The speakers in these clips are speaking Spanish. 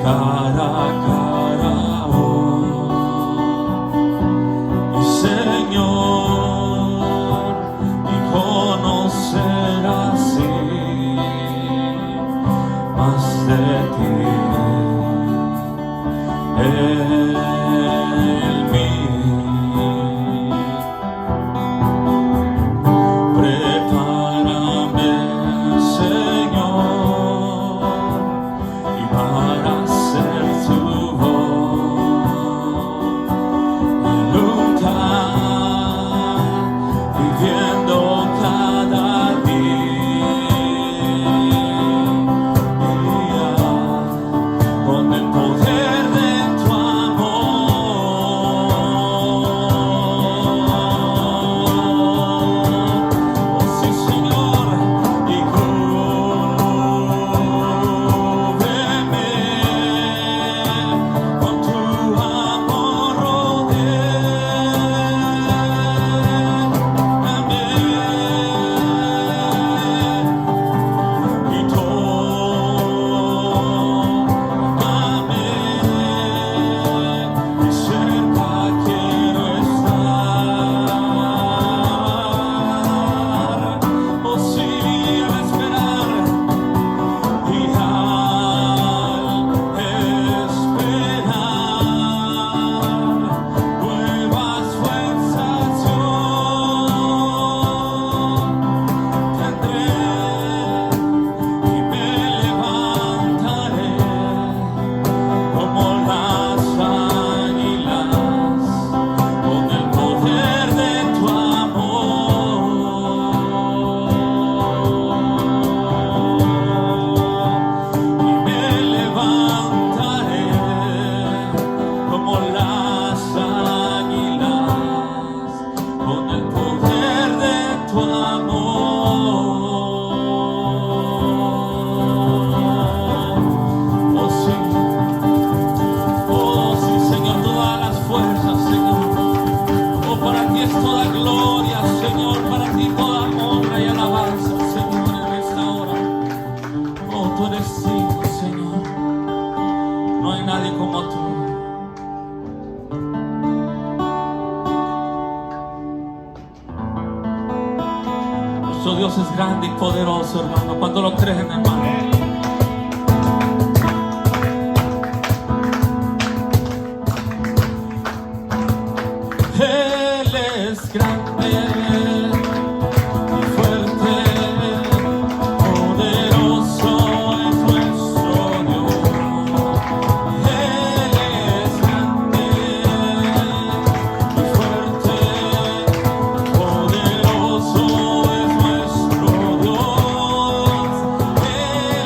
cara a cara hoy. Y Señor, y conocer así más de ti. En mí, prepárame, Señor, y para hacer tu voluntad, viviendo cada día con el poder de tu amor. Oh sí, Señor, y cúbreme con tu amor, rodéame y tómame, y cerca quiero estar. Oh sí, al esperar y al esperar nuevas fuerzas yo tendré y me levantaré como las águilas con el poder de tu amor. Y me levantaré como las águilas con el poder de tu amor. Oh sí, Señor, todas las fuerzas, Señor. Oh, para ti es toda gloria, Señor, para ti toda honra y alabanza, Señor, en esta hora. Oh, tú eres digno, Señor. No hay nadie como tú. Nuestro Dios es grande y poderoso, hermano. Cuando lo creen, hermano. Él es grande y fuerte, poderoso es nuestro Dios. Él es grande y fuerte, poderoso es nuestro Dios. Él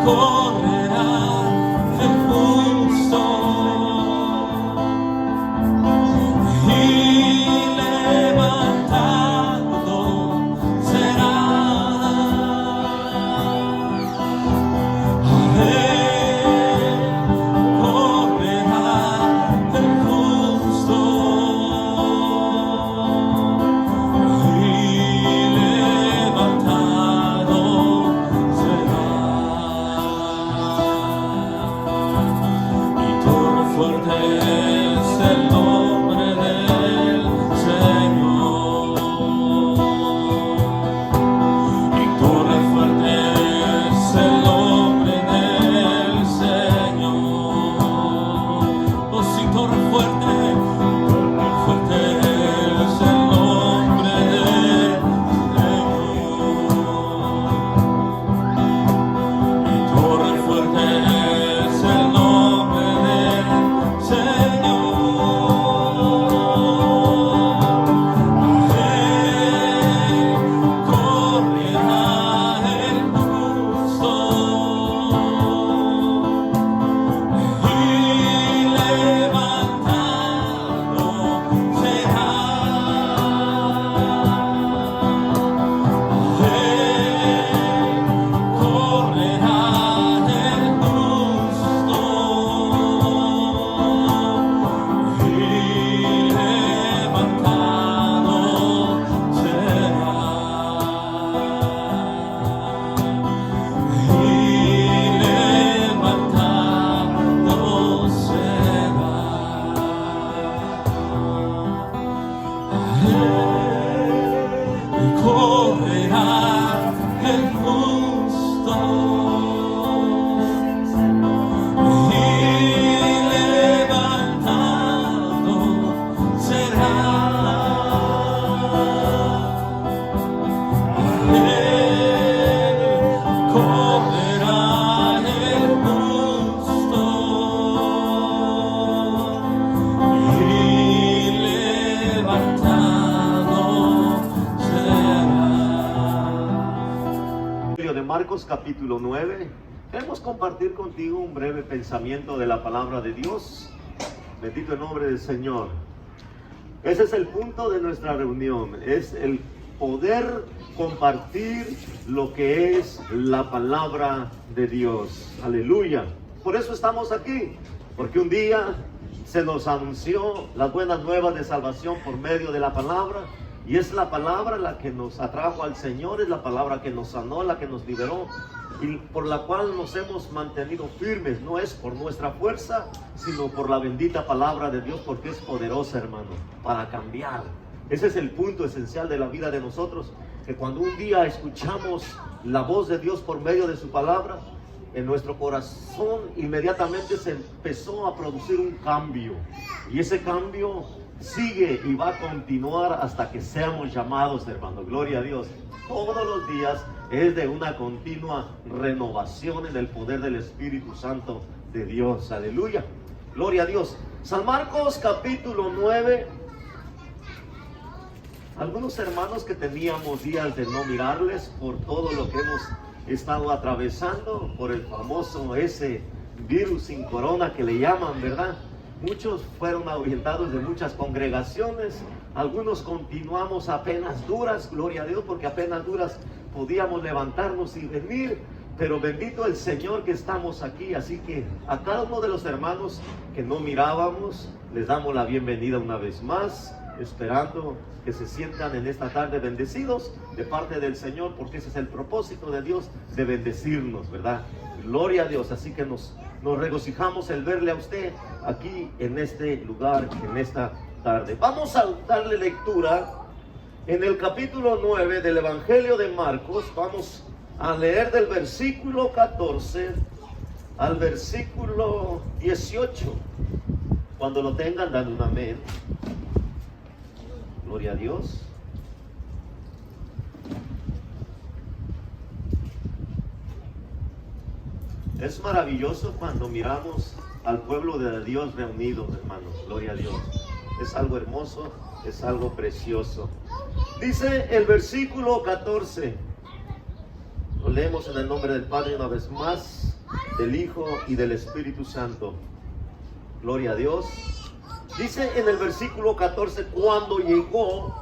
correrá el justo y levantado será. Correrá el justo y levantado será. Y torre fuerte es el nombre del Señor. Y torre fuerte es el nombre del Señor. Oh, sí, torre fuerte es el nombre del Señor. Y torre fuerte es el nombre del Señor. Correrá el justo y levantado será. Correrá el justo y levantado será. Y levantado será. Y correrá el justo y levantado será. Correrá el justo y levantado será. Evangelio de Marcos capítulo 9. Queremos compartir contigo un breve pensamiento de la palabra de Dios. Bendito el nombre del Señor. Ese es el punto de nuestra reunión, es el poder compartir lo que es la palabra de Dios. Aleluya. Por eso estamos aquí, porque un día se nos anunció las buenas nuevas de salvación por medio de la palabra, y es la palabra la que nos atrajo al Señor, es la palabra que nos sanó, la que nos liberó, y por la cual nos hemos mantenido firmes. No es por nuestra fuerza, sino por la bendita palabra de Dios, porque es poderosa, hermano, para cambiar. Ese es el punto esencial de la vida de nosotros, que cuando un día escuchamos la voz de Dios por medio de su palabra, en nuestro corazón inmediatamente se empezó a producir un cambio, y ese cambio sigue y va a continuar hasta que seamos llamados, hermano. Gloria a Dios. Todos los días es de una continua renovación en el poder del Espíritu Santo de Dios. Aleluya. Gloria a Dios. San Marcos capítulo 9. Algunos hermanos que teníamos días de no mirarles por todo lo que hemos estado atravesando, por el famoso ese virus sin corona que le llaman, ¿verdad? Muchos fueron ahuyentados de muchas congregaciones, algunos continuamos apenas duras, gloria a Dios, porque apenas duras podíamos levantarnos y venir, pero bendito el Señor que estamos aquí. Así que a cada uno de los hermanos que no mirábamos, les damos la bienvenida una vez más, esperando que se sientan en esta tarde bendecidos de parte del Señor, porque ese es el propósito de Dios, de bendecirnos, ¿verdad? Gloria a Dios. Así que nos regocijamos el verle a usted aquí en este lugar, en esta tarde. Vamos a darle lectura en el capítulo 9 del Evangelio de Marcos. Vamos a leer del versículo 14 al versículo 18. Cuando lo tengan, dan un amén. Gloria a Dios. Es maravilloso cuando miramos al pueblo de Dios reunido, hermanos. Gloria a Dios. Es algo hermoso, es algo precioso. Dice el versículo 14. Lo leemos en el nombre del Padre una vez más, del Hijo y del Espíritu Santo. Gloria a Dios. Dice en el versículo 14, cuando llegó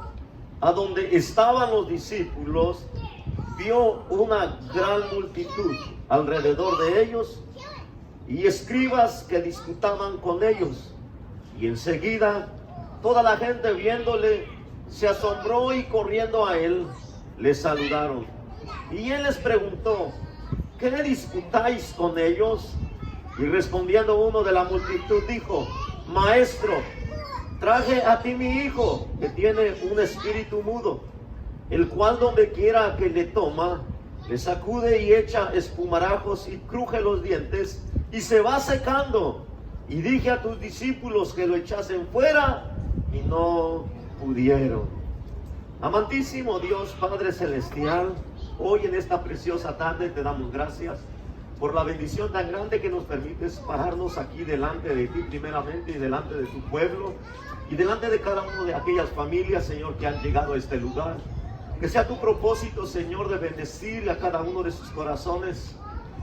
a donde estaban los discípulos, vio una gran multitud alrededor de ellos y escribas que disputaban con ellos. Y enseguida toda la gente viéndole se asombró y corriendo a él le saludaron. Y él les preguntó, ¿qué disputáis con ellos? Y respondiendo uno de la multitud dijo, Maestro, traje a ti mi hijo que tiene un espíritu mudo, el cual donde quiera que le toma, le sacude y echa espumarajos y cruje los dientes y se va secando. Y dije a tus discípulos que lo echasen fuera y no pudieron. Amantísimo Dios Padre Celestial, hoy en esta preciosa tarde te damos gracias por la bendición tan grande que nos permites pararnos aquí delante de ti primeramente y delante de tu pueblo y delante de cada una de aquellas familias, Señor, que han llegado a este lugar. Que sea tu propósito, Señor, de bendecir a cada uno de sus corazones.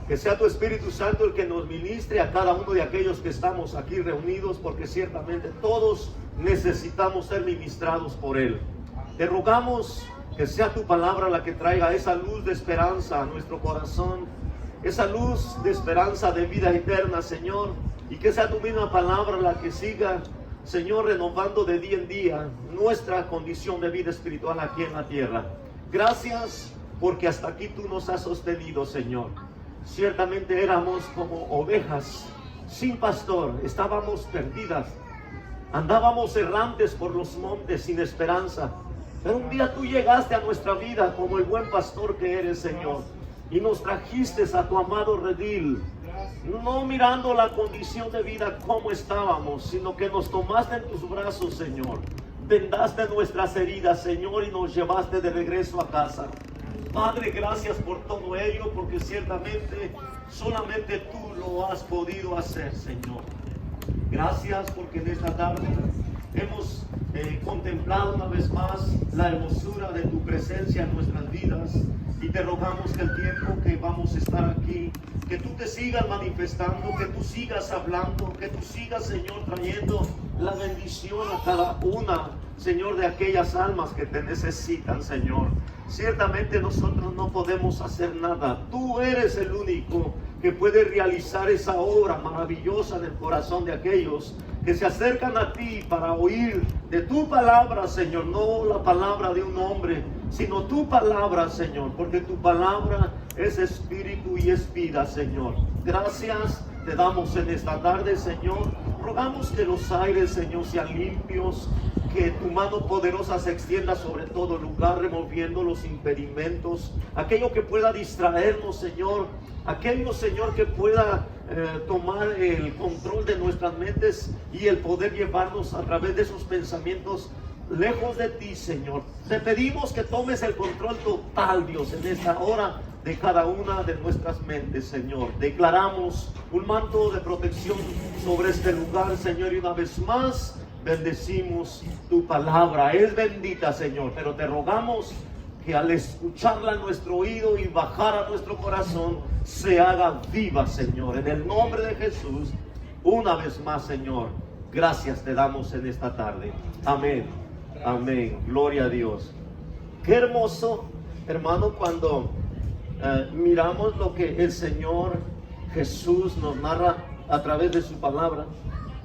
Que sea tu Espíritu Santo el que nos ministre a cada uno de aquellos que estamos aquí reunidos, porque ciertamente todos necesitamos ser ministrados por Él. Te rogamos que sea tu palabra la que traiga esa luz de esperanza a nuestro corazón, esa luz de esperanza de vida eterna, Señor, y que sea tu misma palabra la que siga, Señor, renovando de día en día nuestra condición de vida espiritual aquí en la tierra. Gracias porque hasta aquí tú nos has sostenido, Señor. Ciertamente éramos como ovejas sin pastor, estábamos perdidas, andábamos errantes por los montes sin esperanza. Pero un día tú llegaste a nuestra vida como el buen pastor que eres, Señor, y nos trajiste a tu amado redil, no mirando la condición de vida como estábamos, sino que nos tomaste en tus brazos, Señor, vendaste nuestras heridas, Señor, y nos llevaste de regreso a casa. Padre, gracias por todo ello, porque ciertamente solamente tú lo has podido hacer, Señor. Gracias porque en esta tarde hemos contemplado una vez más la hermosura de tu presencia en nuestras vidas, y te rogamos que el tiempo que vamos a estar aquí, que tú te sigas manifestando, que tú sigas hablando, que tú sigas, Señor, trayendo la bendición a cada una, Señor, de aquellas almas que te necesitan, Señor. Ciertamente nosotros no podemos hacer nada. Tú eres el único que puede realizar esa obra maravillosa en el corazón de aquellos que se acercan a ti para oír de tu palabra, Señor, no la palabra de un hombre, sino tu palabra, Señor, porque tu palabra es espíritu y es vida, Señor. Gracias te damos en esta tarde, Señor. Rogamos que los aires, Señor, sean limpios, que tu mano poderosa se extienda sobre todo lugar, removiendo los impedimentos, aquello que pueda distraernos, Señor, aquello, Señor, que pueda tomar el control de nuestras mentes y el poder llevarnos a través de esos pensamientos lejos de ti, Señor. Te pedimos que tomes el control total, Dios, en esta hora de cada una de nuestras mentes, Señor. Declaramos un manto de protección sobre este lugar, Señor, y una vez más bendecimos tu palabra. Es bendita, Señor, pero te rogamos que al escucharla en nuestro oído y bajar a nuestro corazón, se haga viva, Señor. En el nombre de Jesús, una vez más, Señor, gracias te damos en esta tarde. Amén, amén, gloria a Dios. Qué hermoso, hermano, cuando miramos lo que el Señor Jesús nos narra a través de su palabra.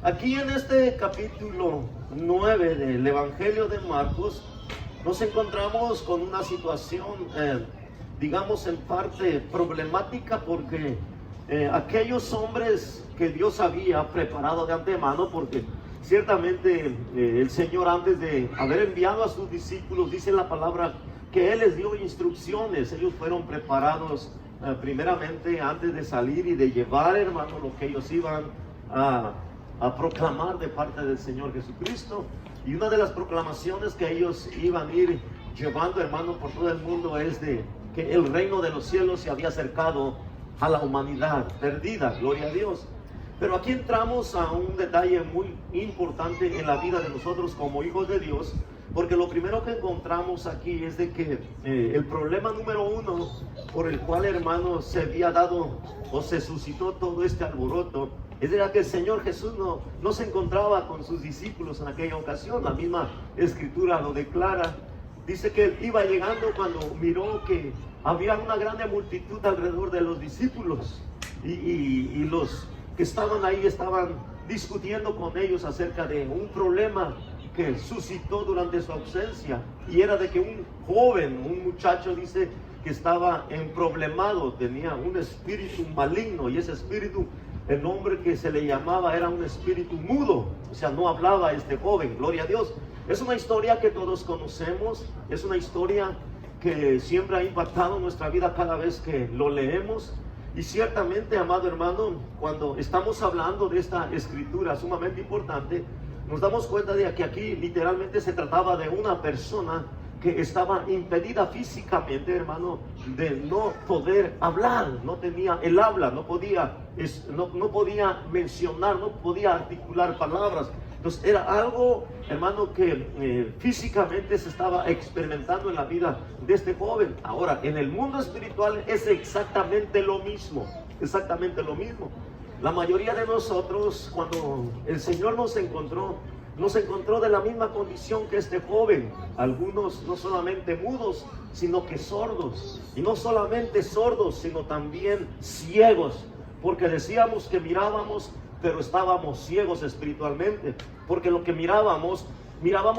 Aquí en este capítulo 9 del Evangelio de Marcos, nos encontramos con una situación, digamos, en parte problemática, porque aquellos hombres que Dios había preparado de antemano, porque ciertamente el Señor, antes de haber enviado a sus discípulos, dice la palabra que Él les dio instrucciones. Ellos fueron preparados primeramente antes de salir y de llevar, hermano, lo que ellos iban a proclamar de parte del Señor Jesucristo. Y una de las proclamaciones que ellos iban a ir llevando, hermano, por todo el mundo, es de que el reino de los cielos se había acercado a la humanidad perdida, gloria a Dios. Pero aquí entramos a un detalle muy importante en la vida de nosotros como hijos de Dios, Porque lo primero que encontramos aquí es de que el problema número uno por el cual, hermanos, se había dado o se suscitó todo este alboroto es de que el Señor Jesús no se encontraba con sus discípulos en aquella ocasión. La misma Escritura lo declara. Dice que él iba llegando cuando miró que había una grande multitud alrededor de los discípulos y los que estaban ahí estaban discutiendo con ellos acerca de un problema que suscitó durante su ausencia, y era de que un joven, un muchacho, dice que estaba emproblemado, tenía un espíritu maligno, y ese espíritu, el nombre que se le llamaba era un espíritu mudo, o sea, no hablaba este joven. Gloria a Dios. Es una historia que todos conocemos, es una historia que siempre ha impactado nuestra vida cada vez que lo leemos. Y ciertamente, amado hermano, cuando estamos hablando de esta escritura sumamente importante, nos damos cuenta de que aquí literalmente se trataba de una persona que estaba impedida físicamente, hermano, de no poder hablar. No tenía el habla, no podía mencionar, no podía articular palabras. Entonces era algo, hermano, que físicamente se estaba experimentando en la vida de este joven. Ahora, en el mundo espiritual es exactamente lo mismo, exactamente lo mismo. La mayoría de nosotros, cuando el Señor nos encontró de la misma condición que este joven. Algunos no solamente mudos, sino que sordos. Y no solamente sordos, sino también ciegos. Porque decíamos que mirábamos, pero estábamos ciegos espiritualmente. Porque lo que mirábamos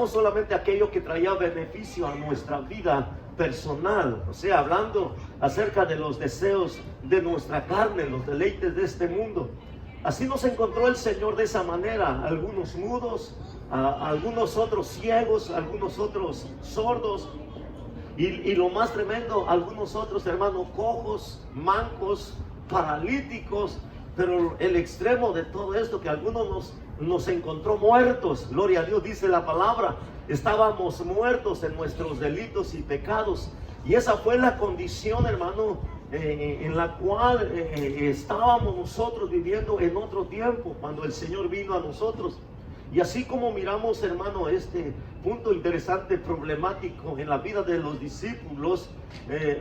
solamente aquello que traía beneficio a nuestra vida personal. O sea, hablando acerca de los deseos de nuestra carne, los deleites de este mundo. Así nos encontró el Señor de esa manera, algunos mudos, algunos otros ciegos, algunos otros sordos, y lo más tremendo, algunos otros, hermanos, cojos, mancos, paralíticos. Pero el extremo de todo esto, que algunos nos encontró muertos. Gloria a Dios, dice la palabra, estábamos muertos en nuestros delitos y pecados. Y esa fue la condición, hermano, en la cual estábamos nosotros viviendo en otro tiempo, cuando el Señor vino a nosotros. Y así como miramos, hermano, este punto interesante, problemático en la vida de los discípulos,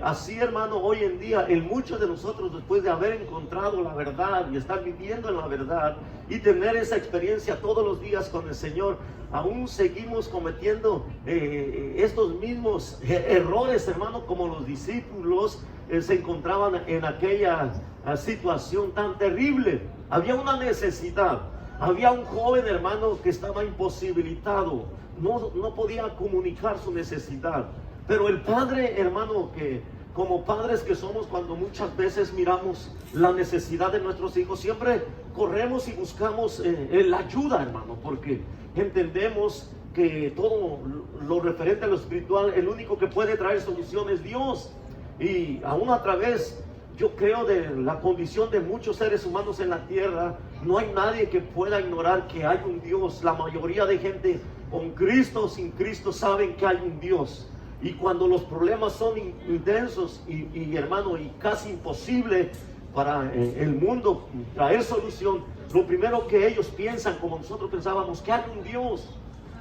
así, hermano, hoy en día, en muchos de nosotros, después de haber encontrado la verdad y estar viviendo en la verdad y tener esa experiencia todos los días con el Señor, aún seguimos cometiendo estos mismos errores, hermano, como los discípulos se encontraban en aquella situación tan terrible. Había una necesidad. Había un joven, hermano, que estaba imposibilitado, no podía comunicar su necesidad. Pero el padre, hermano, que como padres que somos, cuando muchas veces miramos la necesidad de nuestros hijos, siempre corremos y buscamos la ayuda, hermano, porque entendemos que todo lo referente a lo espiritual, el único que puede traer solución es Dios. Y aún a través, yo creo, de la condición de muchos seres humanos en la tierra, no hay nadie que pueda ignorar que hay un Dios. La mayoría de gente, con Cristo o sin Cristo, saben que hay un Dios. Y cuando los problemas son intensos y hermano, y casi imposible para el mundo traer solución, lo primero que ellos piensan, como nosotros pensábamos, que hay un Dios.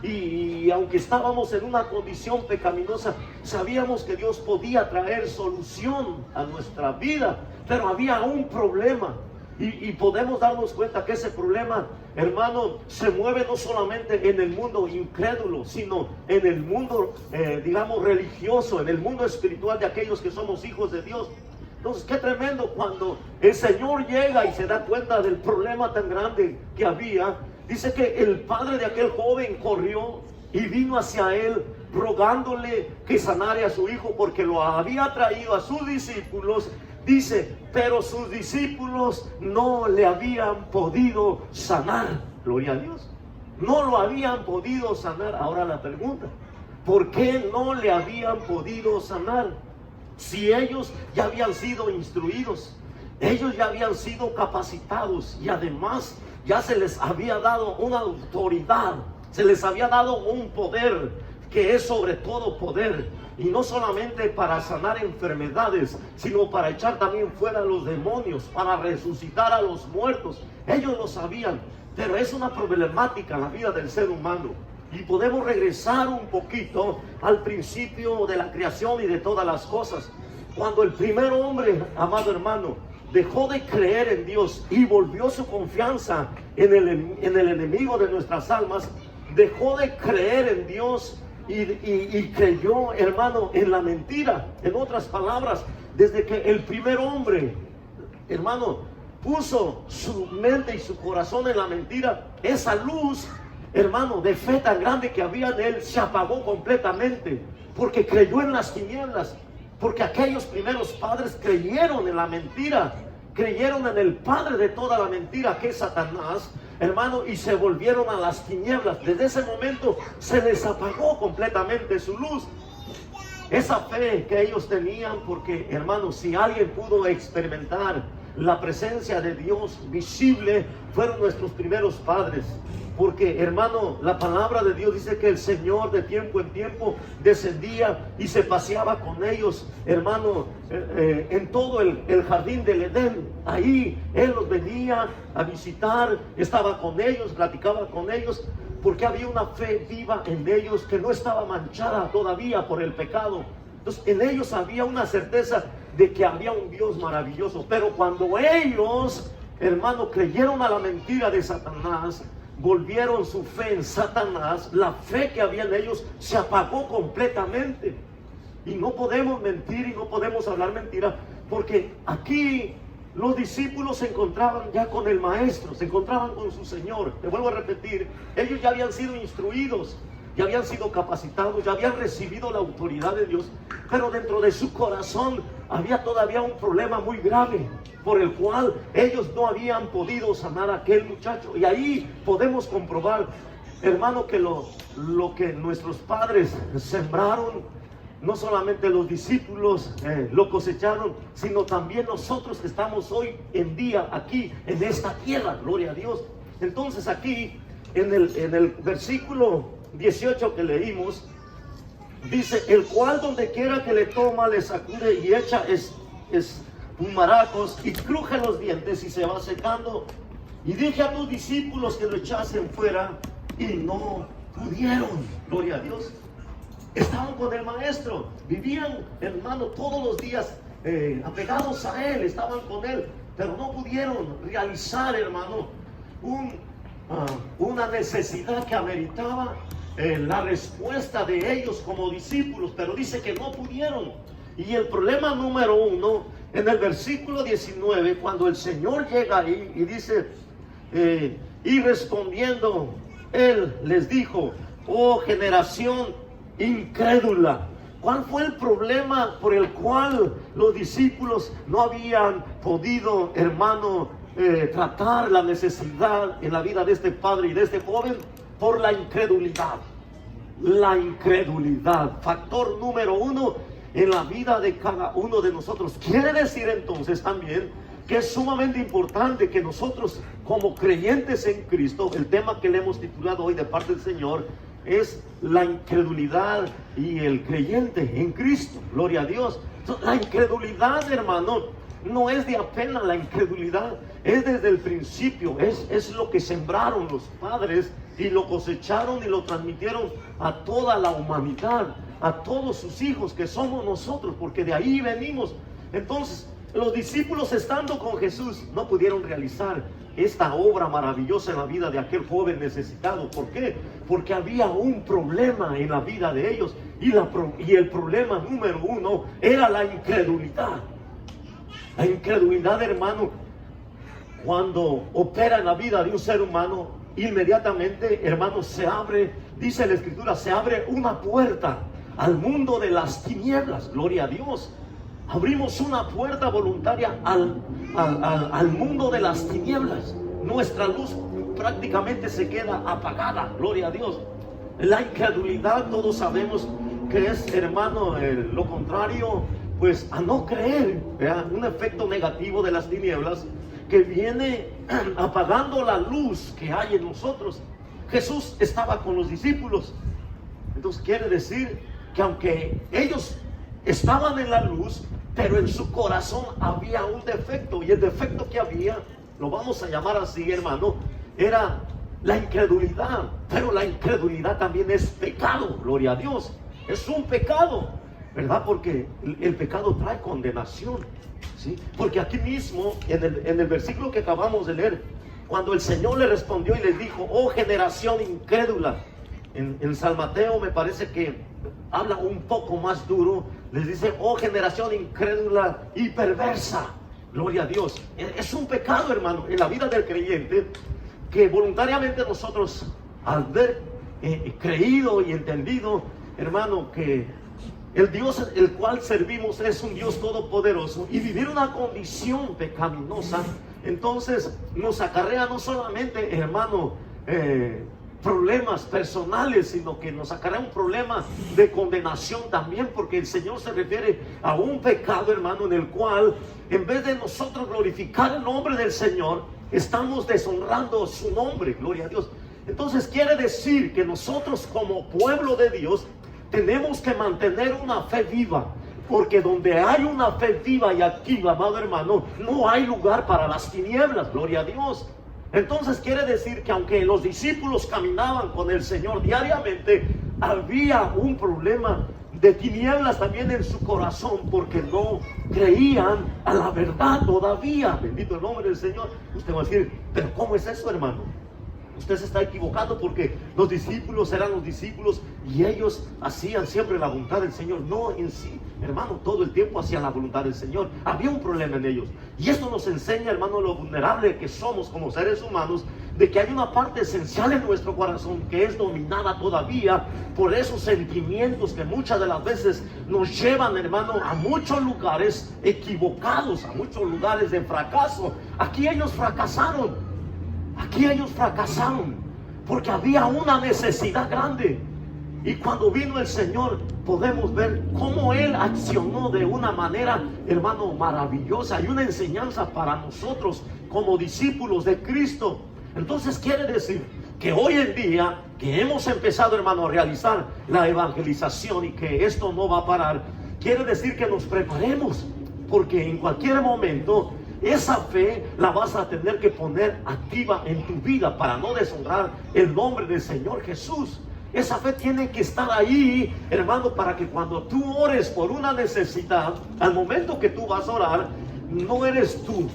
Y aunque estábamos en una condición pecaminosa, sabíamos que Dios podía traer solución a nuestra vida, pero había un problema. Y podemos darnos cuenta que ese problema, hermano, se mueve no solamente en el mundo incrédulo, sino en el mundo, digamos, religioso, en el mundo espiritual de aquellos que somos hijos de Dios. Entonces, qué tremendo cuando el Señor llega y se da cuenta del problema tan grande que había. Dice que el padre de aquel joven corrió y vino hacia él rogándole que sanara a su hijo, porque lo había traído a sus discípulos. Dice, pero sus discípulos no le habían podido sanar. Gloria a Dios. No lo habían podido sanar. Ahora la pregunta, ¿por qué no le habían podido sanar? Si ellos ya habían sido instruidos, ellos ya habían sido capacitados, y además ya se les había dado una autoridad, se les había dado un poder que es sobre todo poder, y no solamente para sanar enfermedades, sino para echar también fuera a los demonios, para resucitar a los muertos. Ellos lo sabían, pero es una problemática en la vida del ser humano. Y podemos regresar un poquito al principio de la creación y de todas las cosas. Cuando el primer hombre, amado hermano, dejó de creer en Dios y volvió su confianza en el enemigo de nuestras almas, dejó de creer en Dios y creyó, hermano, en la mentira. En otras palabras, desde que el primer hombre, hermano, puso su mente y su corazón en la mentira, esa luz, hermano, de fe tan grande que había en él se apagó completamente, porque creyó en las tinieblas. Porque aquellos primeros padres creyeron en la mentira, creyeron en el padre de toda la mentira, que es Satanás, hermano, y se volvieron a las tinieblas. Desde ese momento se les apagó completamente su luz. Esa fe que ellos tenían, porque, hermano, si alguien pudo experimentar la presencia de Dios visible, fueron nuestros primeros padres. Porque, hermano, la palabra de Dios dice que el Señor de tiempo en tiempo descendía y se paseaba con ellos, hermano, en todo el jardín del Edén. Ahí Él los venía a visitar, estaba con ellos, platicaba con ellos, porque había una fe viva en ellos que no estaba manchada todavía por el pecado. Entonces, en ellos había una certeza de que había un Dios maravilloso. Pero cuando ellos, hermano, creyeron a la mentira de Satanás, volvieron su fe en Satanás, la fe que había en ellos se apagó completamente. Y no podemos mentir y no podemos hablar mentira, porque aquí los discípulos se encontraban ya con el Maestro, se encontraban con su Señor. Te vuelvo a repetir, ellos ya habían sido instruidos, ya habían sido capacitados, ya habían recibido la autoridad de Dios, pero dentro de su corazón había todavía un problema muy grave, por el cual ellos no habían podido sanar a aquel muchacho. Y ahí podemos comprobar, hermano, que lo que nuestros padres sembraron, no solamente los discípulos lo cosecharon, sino también nosotros que estamos hoy en día aquí en esta tierra, gloria a Dios. Entonces aquí en el versículo 18 que leímos, dice: el cual donde quiera que le toma, le sacude y echa espumarajos y cruje los dientes y se va secando. Y dije a tus discípulos que lo echasen fuera y no pudieron. Gloria a Dios. Estaban con el Maestro, vivían, hermano, todos los días apegados a Él, estaban con Él, pero no pudieron realizar, hermano, una necesidad que ameritaba la respuesta de ellos como discípulos, pero dice que no pudieron. Y el problema número uno, en el versículo 19, cuando el Señor llega ahí y dice, y respondiendo, Él les dijo: oh generación incrédula. ¿Cuál fue el problema por el cual los discípulos no habían podido, hermano, tratar la necesidad en la vida de este padre y de este joven? Por la incredulidad. La incredulidad, factor número uno en la vida de cada uno de nosotros. Quiere decir entonces también que es sumamente importante que nosotros, como creyentes en Cristo, el tema que le hemos titulado hoy de parte del Señor es la incredulidad y el creyente en Cristo. Gloria a Dios. La incredulidad, hermano, no es de apenas. La incredulidad es desde el principio, es lo que sembraron los padres y lo cosecharon y lo transmitieron a toda la humanidad, a todos sus hijos que somos nosotros, porque de ahí venimos. Entonces, los discípulos, estando con Jesús, no pudieron realizar esta obra maravillosa en la vida de aquel joven necesitado. ¿Por qué? Porque había un problema en la vida de ellos, y el problema número uno era la incredulidad. La incredulidad, hermano, cuando opera en la vida de un ser humano, inmediatamente, hermano, se abre, dice la Escritura, se abre una puerta al mundo de las tinieblas. Gloria a Dios. Abrimos una puerta voluntaria al mundo de las tinieblas. Nuestra luz prácticamente se queda apagada. Gloria a Dios. La incredulidad, todos sabemos que es, hermano, lo contrario, pues, a no creer, ¿verdad? Un efecto negativo de las tinieblas que viene apagando la luz que hay en nosotros. Jesús estaba con los discípulos. Entonces quiere decir que aunque ellos estaban en la luz, pero en su corazón había un defecto. Y el defecto que había, lo vamos a llamar así, hermano, era la incredulidad, pero la incredulidad también es pecado, gloria a Dios, es un pecado, ¿verdad? Porque el pecado trae condenación, ¿sí? Porque aquí mismo, en el versículo que acabamos de leer, cuando el Señor le respondió y les dijo, oh generación incrédula, en San Mateo me parece que habla un poco más duro, les dice, oh generación incrédula y perversa, gloria a Dios. Es un pecado, hermano, en la vida del creyente, que voluntariamente nosotros, al ver creído y entendido, hermano, que el Dios el cual servimos es un Dios todopoderoso, y vivir una condición pecaminosa, entonces nos acarrea no solamente, hermano, problemas personales, sino que nos acarrea un problema de condenación también, porque el Señor se refiere a un pecado, hermano, en el cual en vez de nosotros glorificar el nombre del Señor, estamos deshonrando su nombre, gloria a Dios. Entonces quiere decir que nosotros como pueblo de Dios tenemos que mantener una fe viva, porque donde hay una fe viva y activa, amado hermano, no hay lugar para las tinieblas, gloria a Dios. Entonces quiere decir que aunque los discípulos caminaban con el Señor diariamente, había un problema de tinieblas también en su corazón, porque no creían a la verdad todavía. Bendito el nombre del Señor. Usted va a decir, pero ¿cómo es eso, hermano? Usted se está equivocando, porque los discípulos eran los discípulos y ellos hacían siempre la voluntad del Señor. No en sí, hermano, todo el tiempo hacían la voluntad del Señor. Había un problema en ellos. Y esto nos enseña, hermano, lo vulnerable que somos como seres humanos, de que hay una parte esencial en nuestro corazón que es dominada todavía por esos sentimientos que muchas de las veces nos llevan, hermano, a muchos lugares equivocados, a muchos lugares de fracaso. Aquí ellos fracasaron. Aquí ellos fracasaron porque había una necesidad grande. Y cuando vino el Señor, podemos ver cómo Él accionó de una manera, hermano, maravillosa, y una enseñanza para nosotros como discípulos de Cristo. Entonces quiere decir que hoy en día que hemos empezado, hermano, a realizar la evangelización y que esto no va a parar, quiere decir que nos preparemos, porque en cualquier momento esa fe la vas a tener que poner activa en tu vida para no deshonrar el nombre del Señor Jesús. Esa fe tiene que estar ahí, hermano, para que cuando tú ores por una necesidad, al momento que tú vas a orar, no eres tú,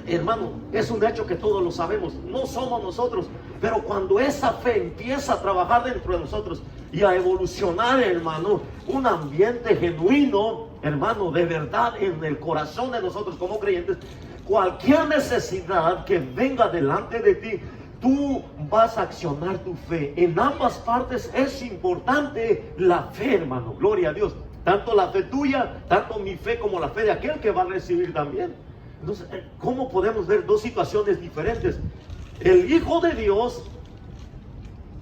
hermano, es un hecho que todos lo sabemos, no somos nosotros, pero cuando esa fe empieza a trabajar dentro de nosotros y a evolucionar, hermano, un ambiente genuino, hermano, de verdad en el corazón de nosotros como creyentes, cualquier necesidad que venga delante de ti, tú vas a accionar tu fe. En ambas partes es importante la fe, hermano, gloria a Dios, tanto la fe tuya, tanto mi fe como la fe de aquel que va a recibir también. Entonces, ¿cómo podemos ver dos situaciones diferentes? El Hijo de Dios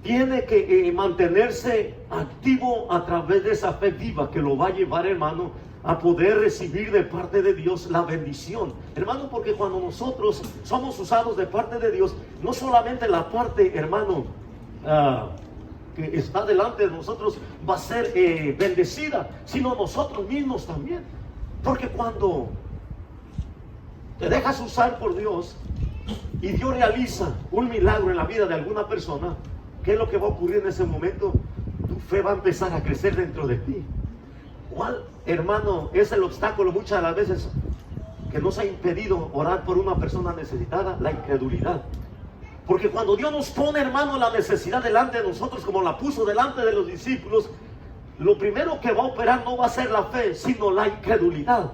tiene que mantenerse activo a través de esa fe viva que lo va a llevar, hermano, a poder recibir de parte de Dios la bendición, hermano, porque cuando nosotros somos usados de parte de Dios, no solamente la parte, hermano, que está delante de nosotros va a ser bendecida, sino nosotros mismos también, porque cuando te dejas usar por Dios y Dios realiza un milagro en la vida de alguna persona, ¿qué es lo que va a ocurrir en ese momento? Tu fe va a empezar a crecer dentro de ti. ¿Cuál, hermano, es el obstáculo muchas de las veces que nos ha impedido orar por una persona necesitada? La incredulidad. Porque cuando Dios nos pone, hermano, la necesidad delante de nosotros, como la puso delante de los discípulos, lo primero que va a operar no va a ser la fe, sino la incredulidad.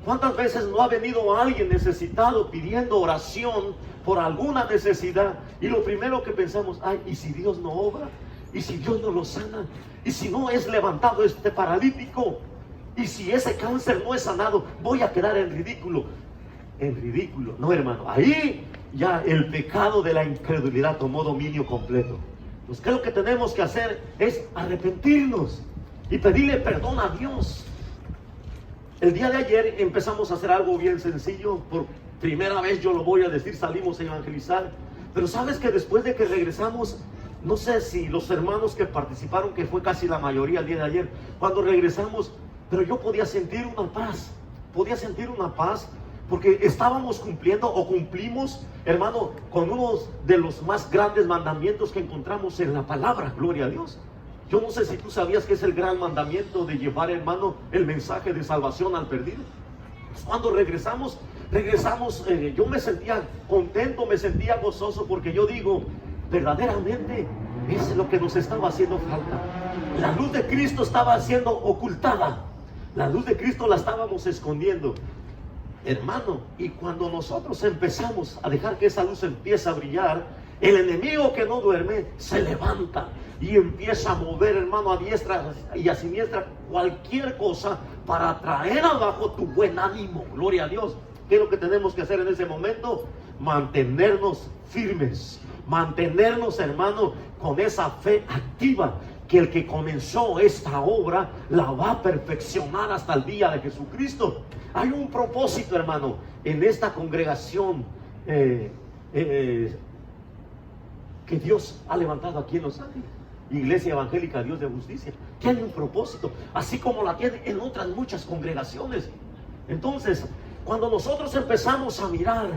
¿Cuántas veces no ha venido alguien necesitado pidiendo oración por alguna necesidad? Y lo primero que pensamos, ay, ¿y si Dios no obra? ¿Y si Dios no lo sana? ¿Y si no es levantado este paralítico? ¿Y si ese cáncer no es sanado? Voy a quedar en ridículo. En ridículo. No, hermano, ahí ya el pecado de la incredulidad tomó dominio completo. Pues ¿qué es lo que tenemos que hacer? Es arrepentirnos y pedirle perdón a Dios. El día de ayer empezamos a hacer algo bien sencillo. Por primera vez, yo lo voy a decir, salimos a evangelizar. Pero sabes que después de que regresamos, no sé si los hermanos que participaron, que fue casi la mayoría el día de ayer, cuando regresamos, pero yo podía sentir una paz. Podía sentir una paz, hermano, en mi corazón, porque sabía que Porque estábamos cumpliendo o cumplimos, hermano, con uno de los más grandes mandamientos que encontramos en la palabra. Gloria a Dios. Yo no sé si tú sabías que es el gran mandamiento de llevar, hermano, el mensaje de salvación al perdido. Pues cuando regresamos, yo me sentía contento, me sentía gozoso, porque yo digo, verdaderamente es lo que nos estaba haciendo falta. La luz de Cristo estaba siendo ocultada. La luz de Cristo la estábamos escondiendo, hermano. Y cuando nosotros empezamos a dejar que esa luz empiece a brillar, el enemigo que no duerme se levanta y empieza a mover, hermano, a diestra y a siniestra cualquier cosa para traer abajo tu buen ánimo. Gloria a Dios. ¿Qué es lo que tenemos que hacer en ese momento? Mantenernos firmes, mantenernos, hermano, con esa fe activa, que el que comenzó esta obra la va a perfeccionar hasta el día de Jesucristo. Hay un propósito, hermano, en esta congregación que Dios ha levantado aquí en Los Ángeles, Iglesia Evangélica Dios de Justicia, que hay un propósito, así como la tiene en otras muchas congregaciones. Entonces, cuando nosotros empezamos a mirar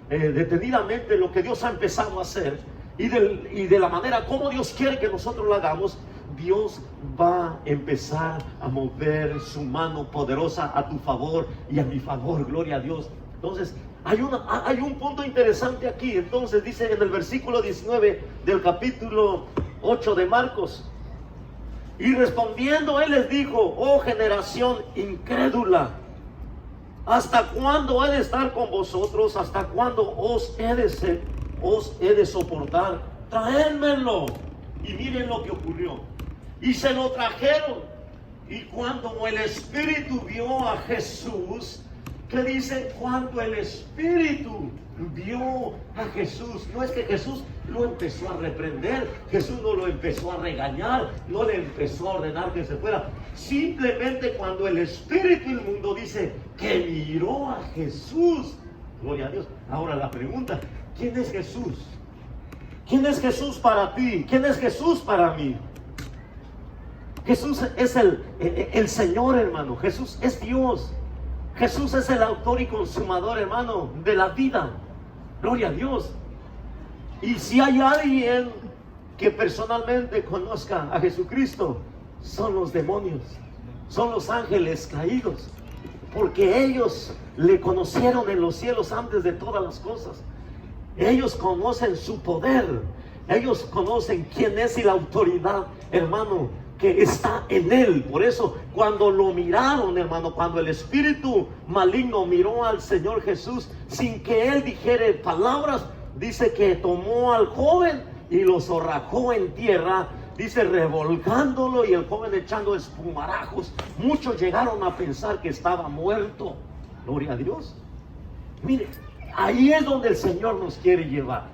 detenidamente lo que Dios ha empezado a hacer y de la manera como Dios quiere que nosotros lo hagamos, Dios va a empezar a mover su mano poderosa a tu favor y a mi favor. Gloria a Dios. Entonces, hay un punto interesante aquí. Entonces dice en el versículo 19 del capítulo 8 de Marcos: y respondiendo él les dijo: oh generación incrédula, ¿hasta cuándo he de estar con vosotros? ¿Hasta cuándo os he de soportar? Traédmelo. Y miren lo que ocurrió. Y se lo trajeron. Y cuando el Espíritu vio a Jesús, ¿qué dice? Cuando el Espíritu vio a Jesús, no es que Jesús lo empezó a reprender, Jesús no lo empezó a regañar, no le empezó a ordenar que se fuera. Simplemente cuando el Espíritu inmundo dice que miró a Jesús. Gloria a Dios. Ahora la pregunta: ¿quién es Jesús? ¿Quién es Jesús para ti? ¿Quién es Jesús para mí? Jesús es el Señor, hermano. Jesús es Dios. Jesús es el autor y consumador, hermano, de la vida. Gloria a Dios. Y si hay alguien que personalmente conozca a Jesucristo, son los demonios, son los ángeles caídos, porque ellos le conocieron en los cielos antes de todas las cosas. Ellos conocen su poder, ellos conocen quién es y la autoridad, hermano, que está en él. Por eso cuando lo miraron, hermano, cuando el espíritu maligno miró al Señor Jesús, sin que él dijera palabras, dice que tomó al joven y lo zorrajó en tierra, dice, revolcándolo, y el joven echando espumarajos. Muchos llegaron a pensar que estaba muerto. Gloria a Dios. Mire, ahí es donde el Señor nos quiere llevar.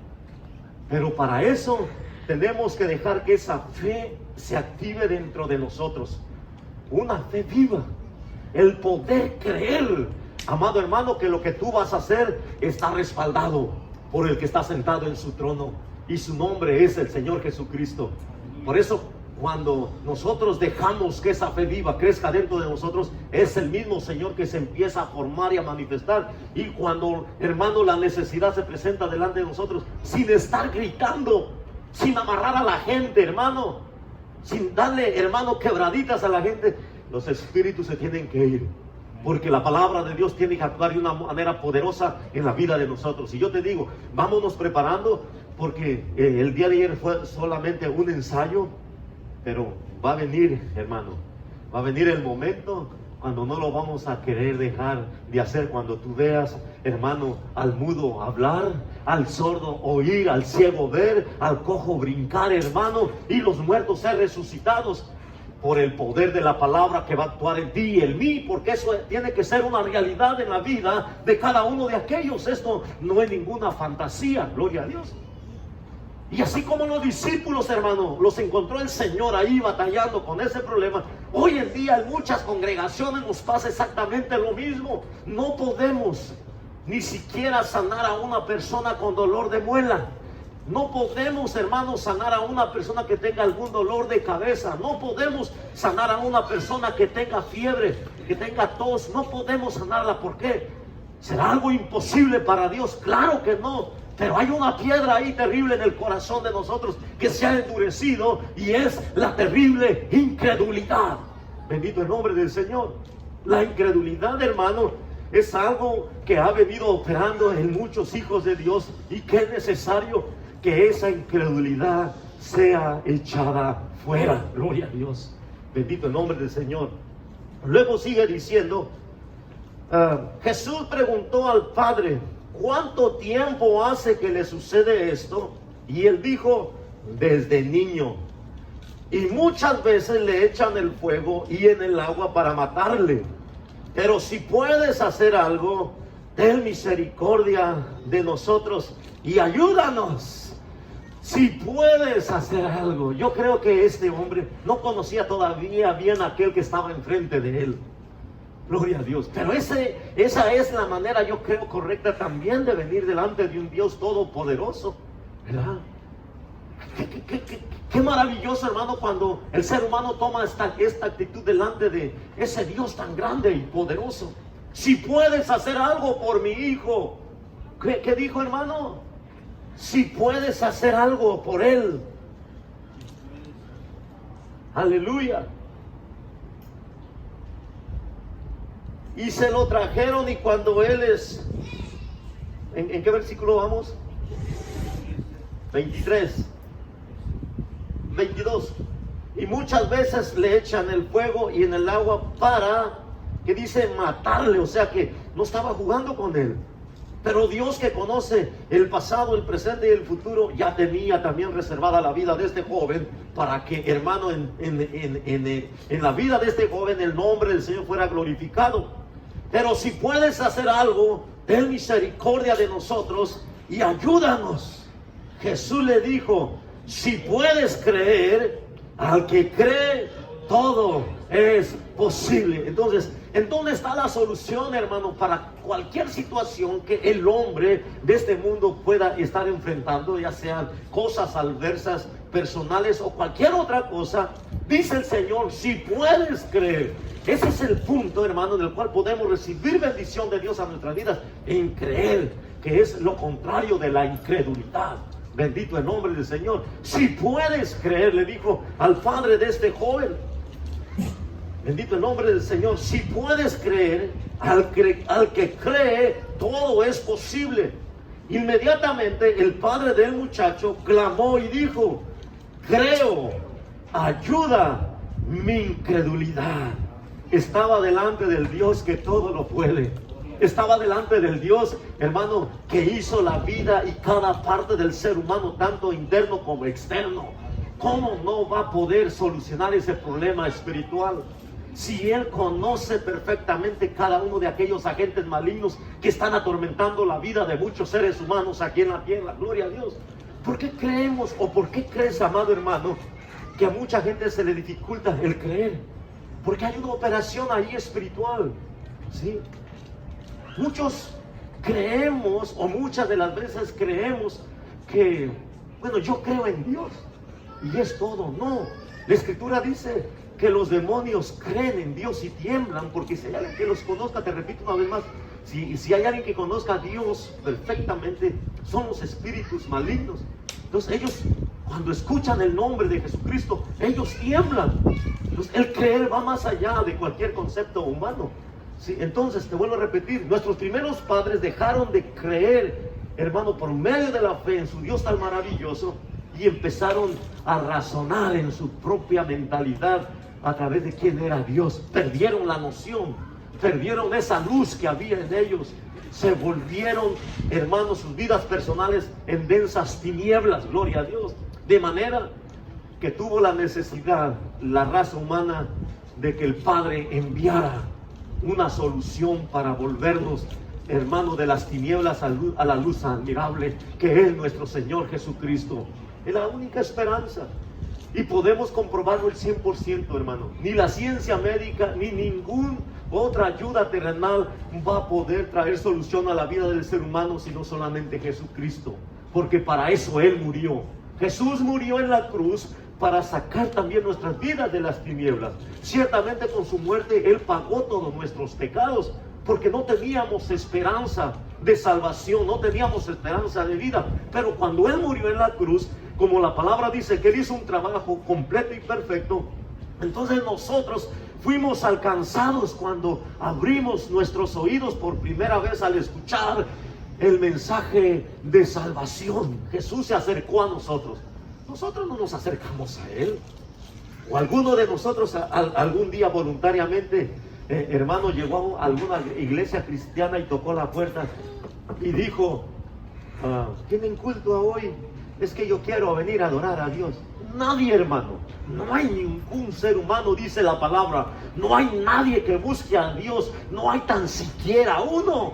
Pero para eso tenemos que dejar que esa fe se active dentro de nosotros. Una fe viva. El poder creer, amado hermano, que lo que tú vas a hacer está respaldado por el que está sentado en su trono, y su nombre es el Señor Jesucristo. Por eso, cuando nosotros dejamos que esa fe viva crezca dentro de nosotros, es el mismo Señor que se empieza a formar y a manifestar. Y cuando, hermano, la necesidad se presenta delante de nosotros, sin estar gritando, sin amarrar a la gente, hermano, sin darle, hermano, quebraditas a la gente, los espíritus se tienen que ir, porque la palabra de Dios tiene que actuar de una manera poderosa en la vida de nosotros. Y yo te digo, vámonos preparando, porque el día de ayer fue solamente un ensayo, pero va a venir, hermano, va a venir el momento cuando no lo vamos a querer dejar de hacer. Cuando tú veas, hermano, al mudo hablar, al sordo oír, al ciego ver, al cojo brincar, hermano, y los muertos ser resucitados, por el poder de la palabra que va a actuar en ti y en mí, porque eso tiene que ser una realidad en la vida de cada uno de aquellos. Esto no es ninguna fantasía, gloria a Dios. Y así como los discípulos, hermano, los encontró el Señor ahí batallando con ese problema, hoy en día en muchas congregaciones nos pasa exactamente lo mismo. No podemos ni siquiera sanar a una persona con dolor de muela. No podemos, hermanos, sanar a una persona que tenga algún dolor de cabeza. No podemos sanar a una persona que tenga fiebre, que tenga tos. No podemos sanarla. ¿Por qué? ¿Será algo imposible para Dios? Claro que no. Pero hay una piedra ahí terrible en el corazón de nosotros que se ha endurecido, y es la terrible incredulidad. Bendito el nombre del Señor. La incredulidad, hermano, es algo que ha venido operando en muchos hijos de Dios, y que es necesario que esa incredulidad sea echada fuera. Gloria a Dios. Bendito el nombre del Señor. Luego sigue diciendo, Jesús preguntó al Padre: ¿cuánto tiempo hace que le sucede esto? Y él dijo: desde niño. Y muchas veces le echan el fuego y en el agua para matarle. Pero si puedes hacer algo, ten misericordia de nosotros y ayúdanos. Si puedes hacer algo. Yo creo que este hombre no conocía todavía bien a aquel que estaba enfrente de él. Gloria a Dios. Pero esa es la manera, yo creo, correcta también de venir delante de un Dios todopoderoso, ¿verdad? Qué maravilloso, hermano, cuando el ser humano toma esta actitud delante de ese Dios tan grande y poderoso. Si puedes hacer algo por mi hijo. ¿Qué dijo, hermano? Si puedes hacer algo por él. Aleluya. Y se lo trajeron, y cuando él es... ¿En qué versículo vamos? 23. 22. Y muchas veces le echan el fuego y en el agua para, que dice, matarle. O sea que no estaba jugando con él. Pero Dios, que conoce el pasado, el presente y el futuro, ya tenía también reservada la vida de este joven, para que, hermano, en la vida de este joven el nombre del Señor fuera glorificado. Pero si puedes hacer algo, ten misericordia de nosotros y ayúdanos. Jesús le dijo: si puedes creer, al que cree, todo es posible. Entonces, ¿en dónde está la solución, hermano, para cualquier situación que el hombre de este mundo pueda estar enfrentando, ya sean cosas adversas, personales o cualquier otra cosa? Dice el Señor: si puedes creer. Ese es el punto, hermano, en el cual podemos recibir bendición de Dios a nuestras vidas, en creer, que es lo contrario de la incredulidad. Bendito el nombre del Señor. Si puedes creer, le dijo al padre de este joven. Bendito el nombre del Señor. Si puedes creer, al que cree, todo es posible. Inmediatamente el padre del muchacho clamó y dijo: creo, ayuda mi incredulidad. Estaba delante del Dios que todo lo puede. Estaba delante del Dios, hermano, que hizo la vida y cada parte del ser humano, tanto interno como externo. ¿Cómo no va a poder solucionar ese problema espiritual? Si Él conoce perfectamente cada uno de aquellos agentes malignos que están atormentando la vida de muchos seres humanos aquí en la tierra. Gloria a Dios. ¿Por qué creemos, o por qué crees, amado hermano, que a mucha gente se le dificulta el creer? Porque hay una operación ahí espiritual, ¿sí? Muchos creemos, o muchas de las veces creemos que, bueno, yo creo en Dios y es todo. No, la Escritura dice que los demonios creen en Dios y tiemblan, porque si hay alguien que los conozca, te repito una vez más, si hay alguien que conozca a Dios perfectamente, son los espíritus malignos. Entonces ellos, cuando escuchan el nombre de Jesucristo, ellos tiemblan. Entonces el creer va más allá de cualquier concepto humano. Sí, entonces te vuelvo a repetir, nuestros primeros padres dejaron de creer, hermano, por medio de la fe en su Dios tan maravilloso, y empezaron a razonar en su propia mentalidad a través de quién era Dios. Perdieron la noción, perdieron esa luz que había en ellos, se volvieron, hermanos, sus vidas personales en densas tinieblas. Gloria a Dios. De manera que tuvo la necesidad la raza humana de que el Padre enviara una solución para volvernos, hermano, de las tinieblas a la luz admirable que es nuestro Señor Jesucristo. Es la única esperanza, y podemos comprobarlo el 100%, hermano. Ni la ciencia médica ni ninguna otra ayuda terrenal va a poder traer solución a la vida del ser humano, sino solamente Jesucristo, porque para eso Él murió. Jesús murió en la cruz para sacar también nuestras vidas de las tinieblas. Ciertamente con su muerte Él pagó todos nuestros pecados, porque no teníamos esperanza de salvación, no teníamos esperanza de vida. Pero cuando Él murió en la cruz, como la palabra dice que Él hizo un trabajo completo y perfecto, entonces nosotros fuimos alcanzados cuando abrimos nuestros oídos por primera vez al escuchar el mensaje de salvación. Jesús se acercó a nosotros. Nosotros no nos acercamos a Él. O alguno de nosotros algún día voluntariamente, hermano, llegó a alguna iglesia cristiana y tocó la puerta y dijo: ¿tienen culto hoy? Es que yo quiero venir a adorar a Dios. Nadie, hermano, no hay ningún ser humano, dice la palabra, no hay nadie que busque a Dios, no hay tan siquiera uno.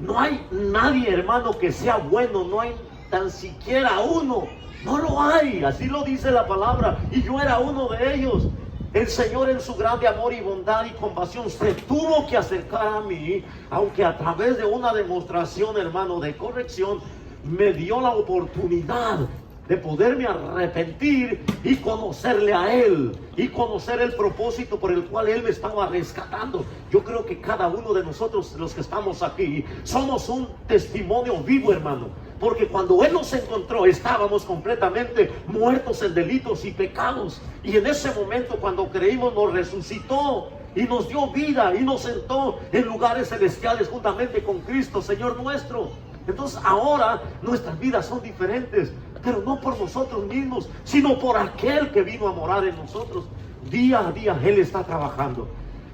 No hay nadie, hermano, que sea bueno, no hay tan siquiera uno. No lo hay, así lo dice la palabra, y yo era uno de ellos. El Señor, en su grande amor y bondad y compasión, se tuvo que acercar a mí, aunque a través de una demostración, hermano, de corrección, me dio la oportunidad de poderme arrepentir y conocerle a Él, y conocer el propósito por el cual Él me estaba rescatando. Yo creo que cada uno de nosotros, los que estamos aquí, somos un testimonio vivo, hermano, porque cuando Él nos encontró, estábamos completamente muertos en delitos y pecados, y en ese momento, cuando creímos, nos resucitó y nos dio vida y nos sentó en lugares celestiales juntamente con Cristo, Señor nuestro. Entonces ahora nuestras vidas son diferentes, pero no por nosotros mismos, sino por aquel que vino a morar en nosotros. Día a día Él está trabajando,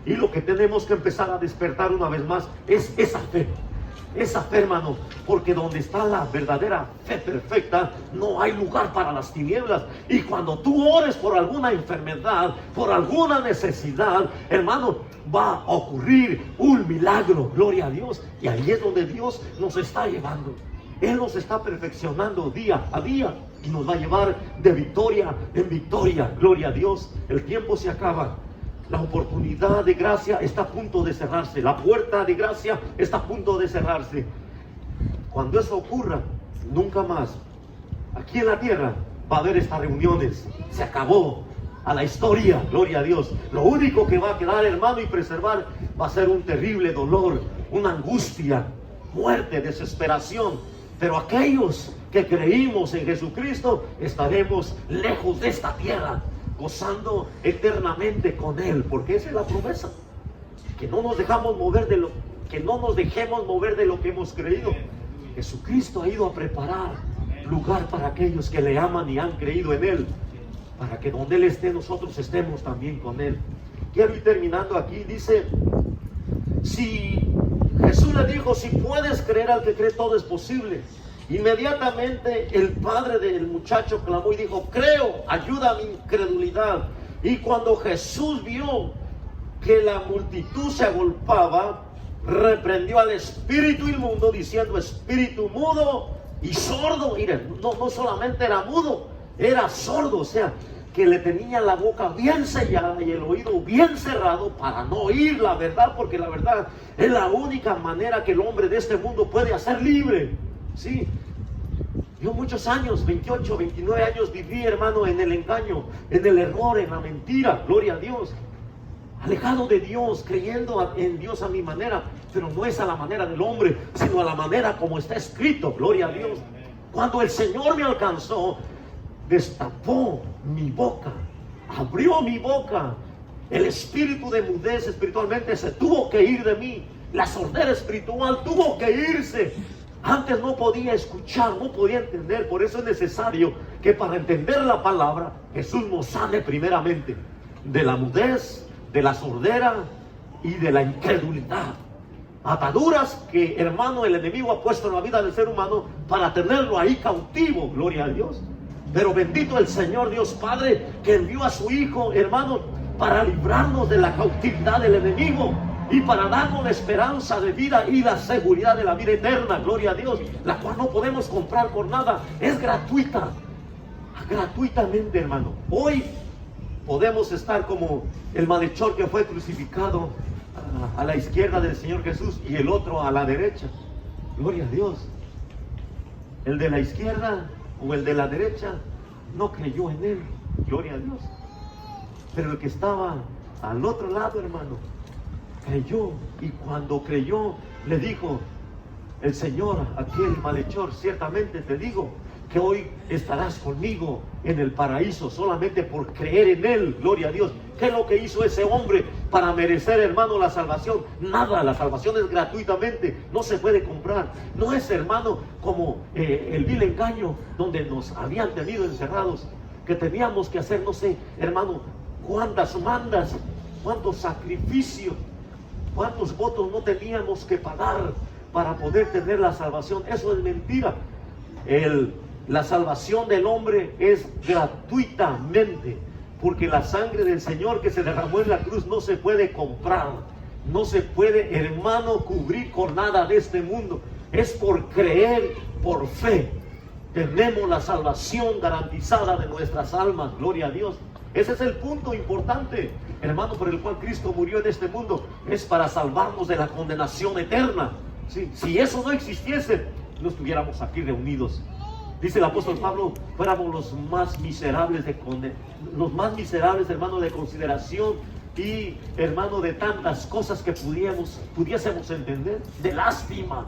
y lo que tenemos que empezar a despertar una vez más es esa fe, hermano, porque donde está la verdadera fe perfecta, no hay lugar para las tinieblas. Y cuando tú ores por alguna enfermedad, por alguna necesidad, hermano, va a ocurrir un milagro, gloria a Dios. Y ahí es donde Dios nos está llevando. Él nos está perfeccionando día a día y nos va a llevar de victoria en victoria, gloria a Dios. El tiempo se acaba. La oportunidad de gracia está a punto de cerrarse. La puerta de gracia está a punto de cerrarse. Cuando eso ocurra, nunca más aquí en la tierra va a haber estas reuniones. Se acabó a la historia, gloria a Dios. Lo único que va a quedar, hermano, y preservar, va a ser un terrible dolor, una angustia, muerte, desesperación. Pero aquellos que creímos en Jesucristo estaremos lejos de esta tierra, gozando eternamente con Él, porque esa es la promesa, que no nos dejemos mover de lo que hemos creído. Jesucristo ha ido a preparar lugar para aquellos que le aman y han creído en Él, para que donde Él esté, nosotros estemos también con Él. Quiero ir terminando aquí. Dice, si Jesús le dijo: si puedes creer, al que cree todo es posible. Inmediatamente el padre del muchacho clamó y dijo: creo, ayuda a mi incredulidad. Y cuando Jesús vio que la multitud se agolpaba, reprendió al espíritu inmundo, diciendo: espíritu mudo y sordo. Miren, no solamente era mudo, era sordo, o sea, que le tenía la boca bien sellada y el oído bien cerrado para no oír la verdad, porque la verdad es la única manera que el hombre de este mundo puede hacer libre. Sí, yo muchos años, 28, 29 años viví, hermano, en el engaño, en el error, en la mentira, gloria a Dios, alejado de Dios, creyendo en Dios a mi manera, pero no es a la manera del hombre, sino a la manera como está escrito, gloria a Dios. Cuando el Señor me alcanzó, destapó mi boca, abrió mi boca. El espíritu de mudez espiritualmente se tuvo que ir de mí. La sordera espiritual tuvo que irse. Antes no podía escuchar, no podía entender. Por eso es necesario que para entender la palabra, Jesús nos sane primeramente de la mudez, de la sordera y de la incredulidad. Ataduras que, hermano, el enemigo ha puesto en la vida del ser humano para tenerlo ahí cautivo, gloria a Dios. Pero bendito el Señor Dios Padre, que envió a su Hijo, hermano, para librarnos de la cautividad del enemigo y para darnos la esperanza de vida y la seguridad de la vida eterna, gloria a Dios, la cual no podemos comprar por nada, es gratuita, gratuitamente, hermano. Hoy podemos estar como el malhechor que fue crucificado a la izquierda del Señor Jesús y el otro a la derecha, gloria a Dios. El de la izquierda o el de la derecha no creyó en Él, gloria a Dios. Pero el que estaba al otro lado, hermano, creyó, y cuando creyó, le dijo el Señor a aquel malhechor: ciertamente te digo que hoy estarás conmigo en el paraíso, solamente por creer en Él. Gloria a Dios. ¿Qué es lo que hizo ese hombre para merecer, hermano, la salvación? Nada. La salvación es gratuitamente, no se puede comprar. No es, hermano, como el vil engaño donde nos habían tenido encerrados, que teníamos que hacer, no sé, hermano, cuántas mandas, cuántos sacrificios, cuántos votos no teníamos que pagar para poder tener la salvación. Eso es mentira. La salvación del hombre es gratuitamente, porque la sangre del Señor que se derramó en la cruz no se puede comprar, no se puede, hermano, cubrir con nada de este mundo. Es por creer, por fe. Tenemos la salvación garantizada de nuestras almas. Gloria a Dios. Ese es el punto importante, hermano, por el cual Cristo murió en este mundo. Es para salvarnos de la condenación eterna. ¿Sí? Si eso no existiese, no estuviéramos aquí reunidos. Dice el apóstol Pablo: fuéramos los más miserables, hermano, de consideración y, hermano, de tantas cosas que pudiésemos entender, de lástima,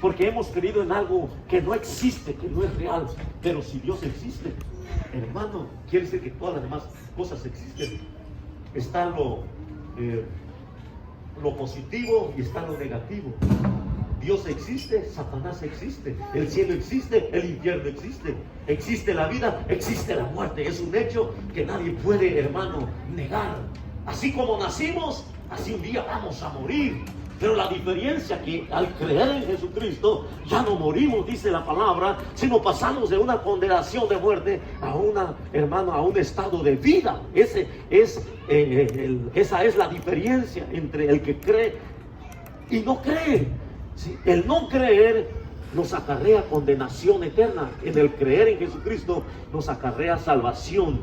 porque hemos creído en algo que no existe, que no es real. Pero si Dios existe, hermano, quiere decir que todas las demás cosas existen. Está lo positivo y está lo negativo. Dios existe, Satanás existe, el cielo existe, el infierno existe, existe la vida, existe la muerte. Es un hecho que nadie puede, hermano, negar. Así como nacimos, así un día vamos a morir. Pero la diferencia es que al creer en Jesucristo ya no morimos, dice la palabra, sino pasamos de una condenación de muerte a un estado de vida. Esa es la diferencia entre el que cree y no cree. ¿Sí? El no creer nos acarrea condenación eterna. En el creer en Jesucristo nos acarrea salvación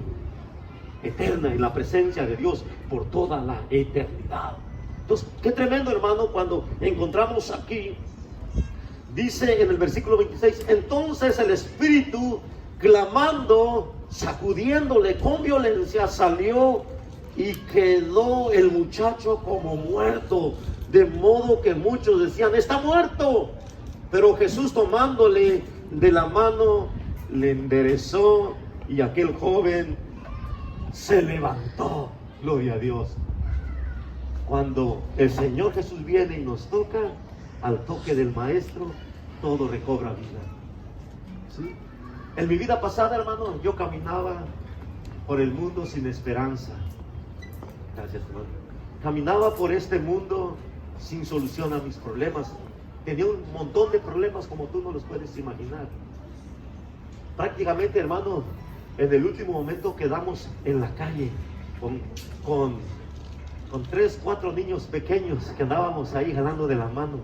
eterna en la presencia de Dios por toda la eternidad. Entonces, qué tremendo, hermano, cuando encontramos aquí, dice en el versículo 26: entonces el espíritu, clamando, sacudiéndole con violencia, salió y quedó el muchacho como muerto, de modo que muchos decían: está muerto. Pero Jesús, tomándole de la mano, le enderezó, y aquel joven se levantó. Gloria a Dios. Cuando el Señor Jesús viene y nos toca, al toque del Maestro, todo recobra vida. ¿Sí? En mi vida pasada, hermano, yo caminaba por el mundo sin esperanza. Gracias, hermano. Caminaba por este mundo sin solución a mis problemas. Tenía un montón de problemas como tú no los puedes imaginar. Prácticamente, hermano, en el último momento quedamos en la calle con 3, 4 niños pequeños que andábamos ahí jalando de la mano.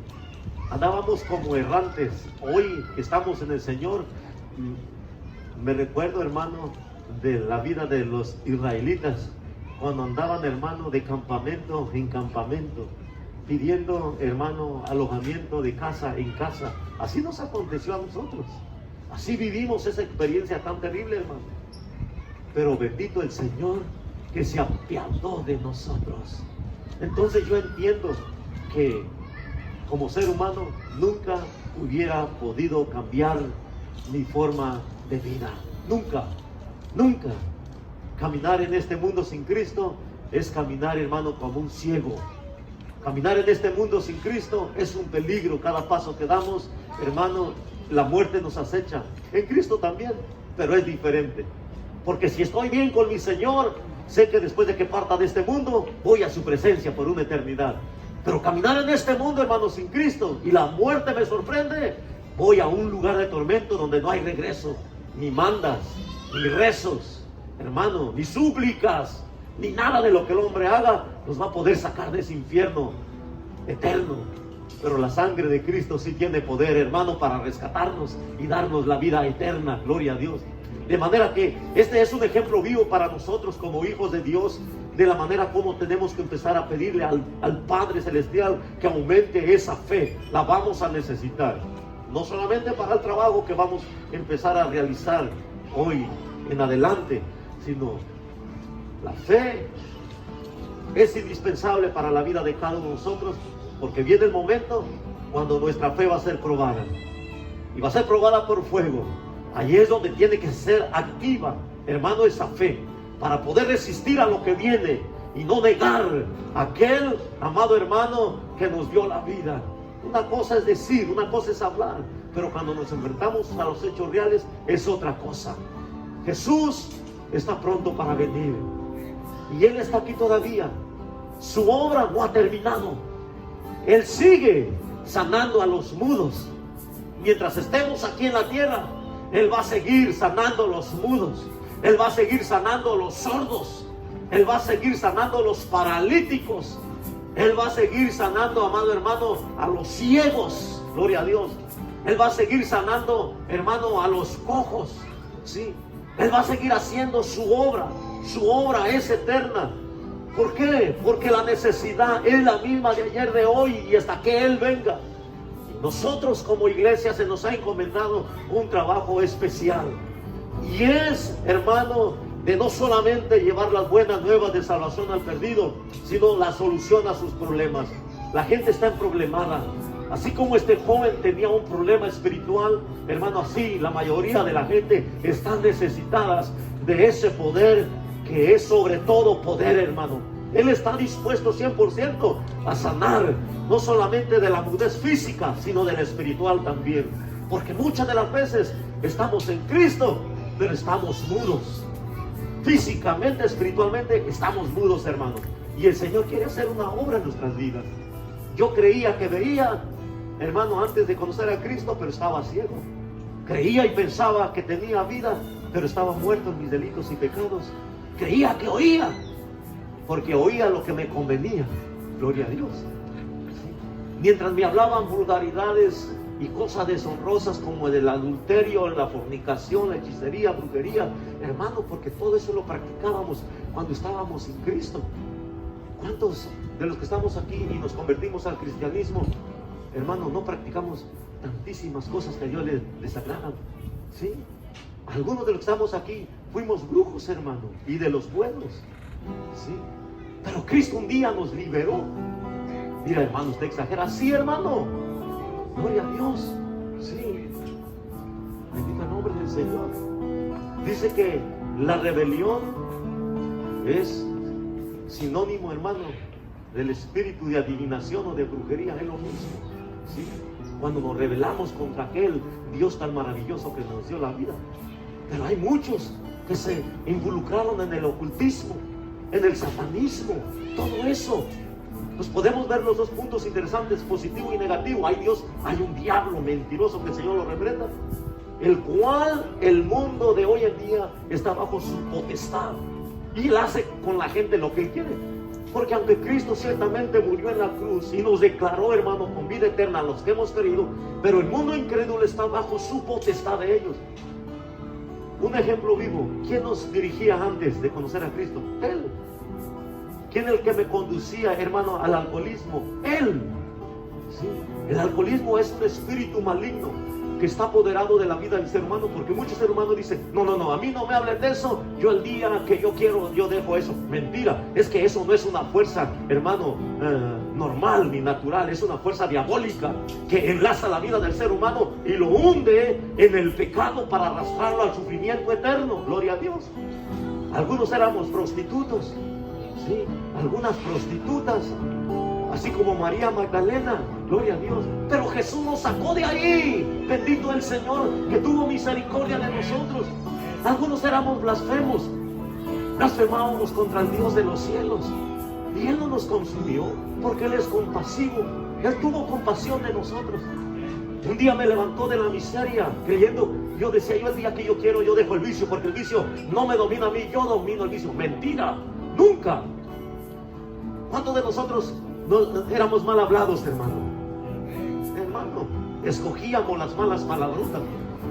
Andábamos como errantes. Hoy que estamos en el Señor, me recuerdo, hermano, de la vida de los israelitas, cuando andaban, hermano, de campamento en campamento, pidiendo, hermano, alojamiento de casa en casa. Así nos aconteció a nosotros. Así vivimos esa experiencia tan terrible, hermano. Pero bendito el Señor, que se apiadó de nosotros. Entonces yo entiendo que como ser humano nunca hubiera podido cambiar mi forma de vida. Nunca, nunca. Caminar en este mundo sin Cristo es caminar, hermano, como un ciego. Caminar en este mundo sin Cristo es un peligro. Cada paso que damos, hermano, la muerte nos acecha. En Cristo también, pero es diferente. Porque si estoy bien con mi Señor, sé que después de que parta de este mundo, voy a su presencia por una eternidad. Pero caminar en este mundo, hermano, sin Cristo, y la muerte me sorprende, voy a un lugar de tormento donde no hay regreso, ni mandas, ni rezos, hermano, ni súplicas, ni nada de lo que el hombre haga nos va a poder sacar de ese infierno eterno. Pero la sangre de Cristo sí tiene poder, hermano, para rescatarnos y darnos la vida eterna. Gloria a Dios. De manera que este es un ejemplo vivo para nosotros como hijos de Dios, de la manera como tenemos que empezar a pedirle al Padre Celestial que aumente esa fe. La vamos a necesitar, no solamente para el trabajo que vamos a empezar a realizar hoy en adelante, sino la fe es indispensable para la vida de cada uno de nosotros, porque viene el momento cuando nuestra fe va a ser probada, y va a ser probada por fuego. Ahí es donde tiene que ser activa, hermano, esa fe, para poder resistir a lo que viene y no negar a aquel amado hermano que nos dio la vida. Una cosa es decir, una cosa es hablar, pero cuando nos enfrentamos a los hechos reales es otra cosa. Jesús está pronto para venir y Él está aquí todavía. Su obra no ha terminado. Él sigue sanando a los mudos. Mientras estemos aquí en la tierra, Él va a seguir sanando a los mudos. Él va a seguir sanando a los sordos. Él va a seguir sanando a los paralíticos. Él va a seguir sanando, amado hermano, a los ciegos. Gloria a Dios. Él va a seguir sanando, hermano, a los cojos. Sí. Él va a seguir haciendo su obra. Su obra es eterna. ¿Por qué? Porque la necesidad es la misma de ayer, de hoy y hasta que Él venga. Nosotros como iglesia se nos ha encomendado un trabajo especial. Y es, hermano, de no solamente llevar las buenas nuevas de salvación al perdido, sino la solución a sus problemas. La gente está emproblemada. Así como este joven tenía un problema espiritual, hermano, así la mayoría de la gente están necesitadas de ese poder que es sobre todo poder, hermano. Él está dispuesto 100% a sanar, no solamente de la mudez física, sino de la espiritual también. Porque muchas de las veces estamos en Cristo, pero estamos mudos. Físicamente, espiritualmente, estamos mudos, hermano. Y el Señor quiere hacer una obra en nuestras vidas. Yo creía que veía, hermano, antes de conocer a Cristo, pero estaba ciego. Creía y pensaba que tenía vida, pero estaba muerto en mis delitos y pecados. Creía que oía, porque oía lo que me convenía. Gloria a Dios. ¿Sí? Mientras me hablaban vulgaridades y cosas deshonrosas como el adulterio, la fornicación, la hechicería, brujería, hermano, porque todo eso lo practicábamos cuando estábamos en Cristo. ¿Cuántos de los que estamos aquí y nos convertimos al cristianismo, hermano, no practicamos tantísimas cosas que a Dios le desagradan? ¿Sí? Algunos de los que estamos aquí fuimos brujos, hermano, y de los buenos. ¿Sí? Pero Cristo un día nos liberó. Mira, hermano, usted exagera. Sí, hermano. Gloria a Dios. Sí. Bendito el nombre del Señor. Dice que la rebelión es sinónimo, hermano, del espíritu de adivinación o de brujería. Es lo mismo. ¿Sí? Cuando nos rebelamos contra aquel Dios tan maravilloso que nos dio la vida. Pero hay muchos que se involucraron en el ocultismo, en el satanismo, todo eso. Pues podemos ver los dos puntos interesantes, positivo y negativo. Hay Dios, hay un diablo mentiroso, que el Señor lo reprenda, el cual el mundo de hoy en día está bajo su potestad, y él hace con la gente lo que él quiere. Porque aunque Cristo ciertamente murió en la cruz y nos declaró, hermano, con vida eterna a los que hemos querido, pero el mundo incrédulo está bajo su potestad de ellos. Un ejemplo vivo: ¿quién nos dirigía antes de conocer a Cristo? Él. ¿Quién es el que me conducía, hermano, al alcoholismo? Él. ¿Sí? El alcoholismo es un espíritu maligno que está apoderado de la vida del ser humano, porque muchos seres humanos dicen: no, a mí no me hablen de eso, yo el día que yo quiero, yo dejo eso. Mentira, es que eso no es una fuerza, hermano, normal ni natural, es una fuerza diabólica que enlaza la vida del ser humano y lo hunde en el pecado para arrastrarlo al sufrimiento eterno. Gloria a Dios. Algunos éramos prostitutos, ¿sí? Algunas prostitutas, así como María Magdalena, gloria a Dios. Pero Jesús nos sacó de ahí. Bendito el Señor, que tuvo misericordia de nosotros. Algunos éramos blasfemos, blasfemábamos contra el Dios de los cielos, y Él no nos consumió, porque Él es compasivo. Él tuvo compasión de nosotros. Un día me levantó de la miseria, creyendo, yo decía, yo el día que yo quiero, yo dejo el vicio, porque el vicio no me domina a mí, yo domino el vicio. Mentira, nunca. ¿Cuántos de nosotros no éramos mal hablados, hermano? Hermano, escogíamos las malas palabrotas,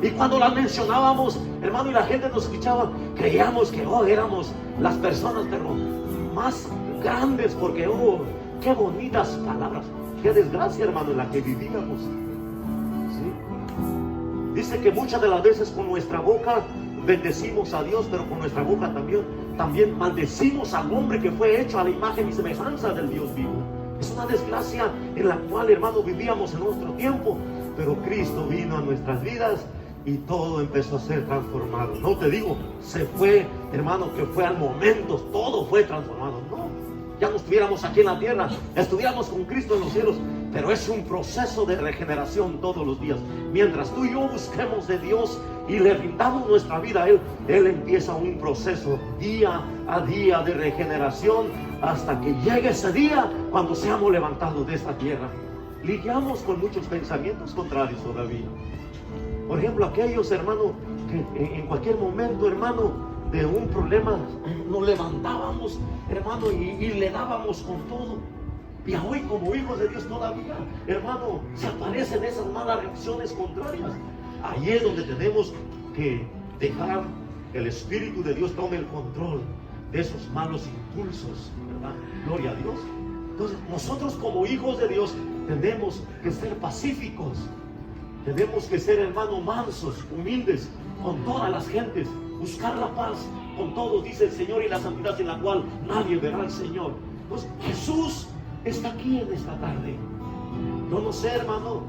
y cuando las mencionábamos, hermano, y la gente nos escuchaba, creíamos que éramos las personas, pero más grandes, porque qué bonitas palabras. Qué desgracia, hermano, en la que vivíamos. ¿Sí? Dice que muchas de las veces con nuestra boca bendecimos a Dios, pero con nuestra boca también maldecimos al hombre que fue hecho a la imagen y semejanza del Dios vivo. Es una desgracia en la cual, hermano, vivíamos en nuestro tiempo, pero Cristo vino a nuestras vidas y todo empezó a ser transformado. No te digo, se fue, hermano, que fue al momento, todo fue transformado. No, ya no estuviéramos aquí en la tierra, estuviéramos con Cristo en los cielos, pero es un proceso de regeneración todos los días. Mientras tú y yo busquemos de Dios y le rindamos nuestra vida a Él, Él empieza un proceso día a día de regeneración hasta que llegue ese día cuando seamos levantados de esta tierra. Lidiamos con muchos pensamientos contrarios todavía. Por ejemplo, aquellos, hermano, que en cualquier momento, hermano, de un problema nos levantábamos, hermano, y le dábamos con todo. Y hoy, como hijos de Dios, todavía, hermano, se aparecen esas malas reacciones contrarias. Ahí es donde tenemos que dejar que el Espíritu de Dios tome el control de esos malos impulsos, ¿verdad? Gloria a Dios. Entonces, nosotros como hijos de Dios tenemos que ser pacíficos. Tenemos que ser, hermano, mansos, humildes con todas las gentes, buscar la paz con todos, dice el Señor, y la santidad en la cual nadie verá al Señor. Pues Jesús está aquí en esta tarde. Yo no sé, hermano,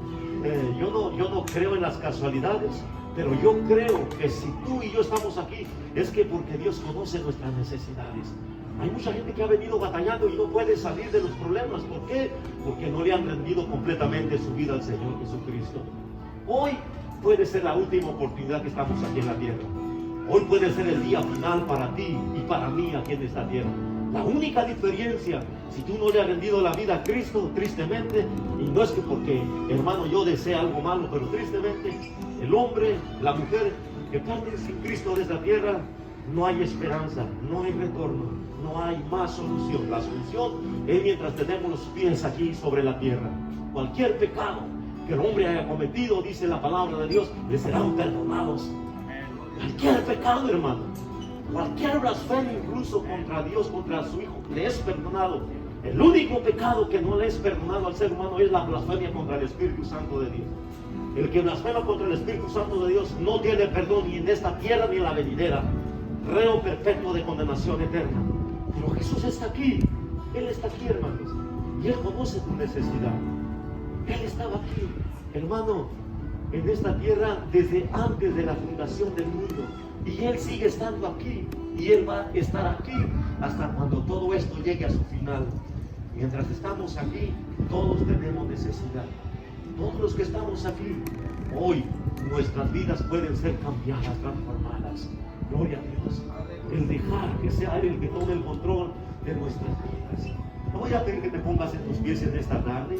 yo no creo en las casualidades, pero yo creo que si tú y yo estamos aquí, es que porque Dios conoce nuestras necesidades. Hay mucha gente que ha venido batallando y no puede salir de los problemas. ¿Por qué? Porque no le han rendido completamente su vida al Señor Jesucristo. Hoy puede ser la última oportunidad que estamos aquí en la tierra. Hoy puede ser el día final para ti y para mí aquí en esta tierra. La única diferencia, si tú no le has rendido la vida a Cristo, tristemente, y no es que porque, hermano, yo desee algo malo, pero tristemente, el hombre, la mujer que parten sin Cristo de esta tierra, no hay esperanza, no hay retorno, no hay más solución. La solución es mientras tenemos los pies aquí sobre la tierra. Cualquier pecado que el hombre haya cometido, dice la palabra de Dios, le serán perdonados. Cualquier pecado, hermano, cualquier blasfemia incluso contra Dios, contra su Hijo, le es perdonado. El único pecado que no le es perdonado al ser humano es la blasfemia contra el Espíritu Santo de Dios. El que blasfema contra el Espíritu Santo de Dios no tiene perdón ni en esta tierra ni en la venidera. Reo perfecto de condenación eterna. Pero Jesús está aquí. Él está aquí, hermanos, y Él conoce tu necesidad. Él estaba aquí, hermano, en esta tierra desde antes de la fundación del mundo. Y Él sigue estando aquí. Y Él va a estar aquí hasta cuando todo esto llegue a su final. Mientras estamos aquí, todos tenemos necesidad. Todos los que estamos aquí, hoy nuestras vidas pueden ser cambiadas, transformadas. Gloria a Dios. El dejar que sea Él el que tome el control de nuestras vidas. Te voy a pedir que te pongas en tus pies en esta tarde.